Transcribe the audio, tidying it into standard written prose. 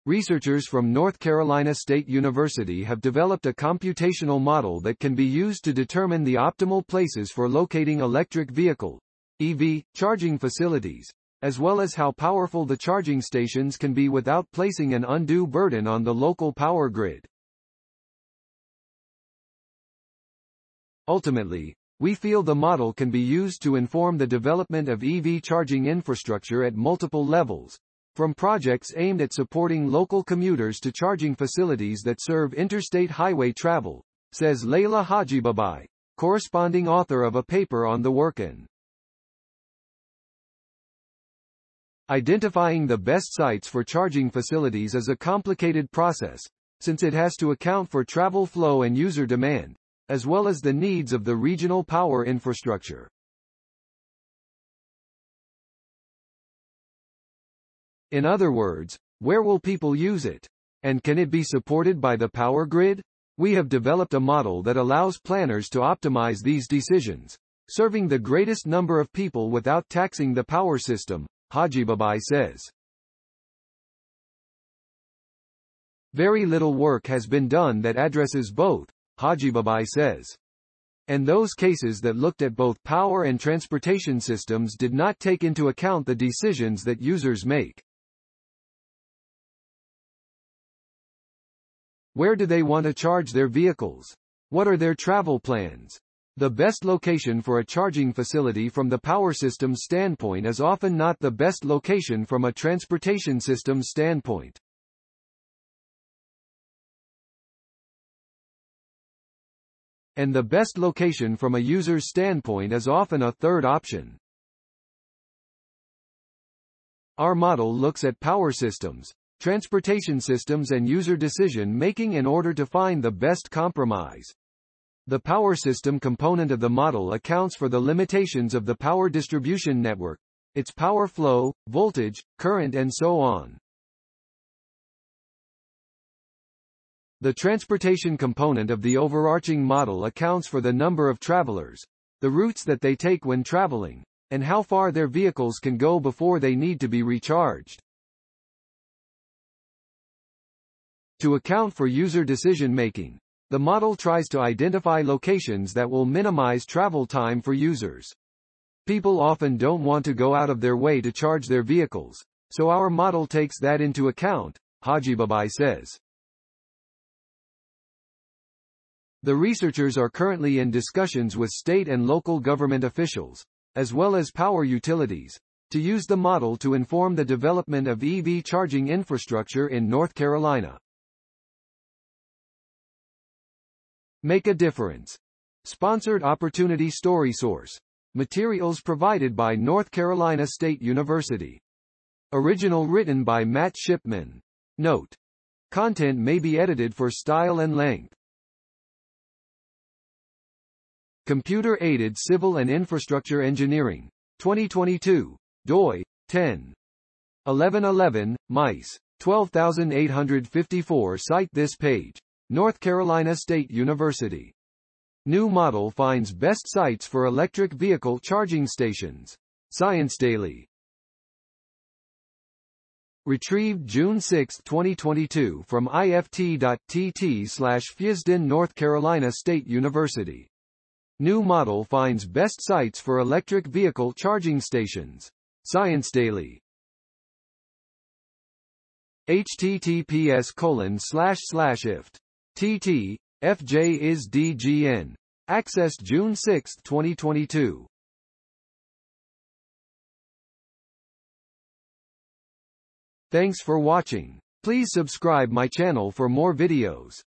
Researchers from North Carolina State University have developed a computational model that can be used to determine the optimal places for locating electric vehicle (EV) charging facilities, as well as how powerful the charging stations can be without placing an undue burden on the local power grid. Ultimately, we feel the model can be used to inform the development of EV charging infrastructure at multiple levels, from projects aimed at supporting local commuters to charging facilities that serve interstate highway travel, says Layla Hajibabai, corresponding author of a paper on the work-in. Identifying the best sites for charging facilities is a complicated process, since it has to account for travel flow and user demand, as well as the needs of the regional power infrastructure. In other words, where will people use it? And can it be supported by the power grid? We have developed a model that allows planners to optimize these decisions, serving the greatest number of people without taxing the power system, Hajibabai says. Very little work has been done that addresses both, Hajibabai says. And those cases that looked at both power and transportation systems did not take into account the decisions that users make. Where do they want to charge their vehicles? What are their travel plans? The best location for a charging facility from the power system's standpoint is often not the best location from a transportation system's standpoint. And the best location from a user's standpoint is often a third option. Our model looks at power systems, transportation systems and user decision-making in order to find the best compromise. The power system component of the model accounts for the limitations of the power distribution network, its power flow, voltage, current and so on. The transportation component of the overarching model accounts for the number of travelers, the routes that they take when traveling, and how far their vehicles can go before they need to be recharged. To account for user decision-making, the model tries to identify locations that will minimize travel time for users. People often don't want to go out of their way to charge their vehicles, so our model takes that into account, Hajibabai says. The researchers are currently in discussions with state and local government officials, as well as power utilities, to use the model to inform the development of EV charging infrastructure in North Carolina. Make a difference. Sponsored Opportunity Story Source. Materials provided by North Carolina State University. Original written by Matt Shipman. Note: content may be edited for style and length. Computer-Aided Civil and Infrastructure Engineering. 2022. doi. 10.1111, mice. 12854. Cite this page. North Carolina State University. New model finds best sites for electric vehicle charging stations. Science Daily. Retrieved June 6, 2022 from ift.tt/Fusden North Carolina State University. New model finds best sites for electric vehicle charging stations. Science Daily. https://ift. FJ is DGN. Accessed June 6, 2022. Thanks for watching. Please subscribe my channel for more videos.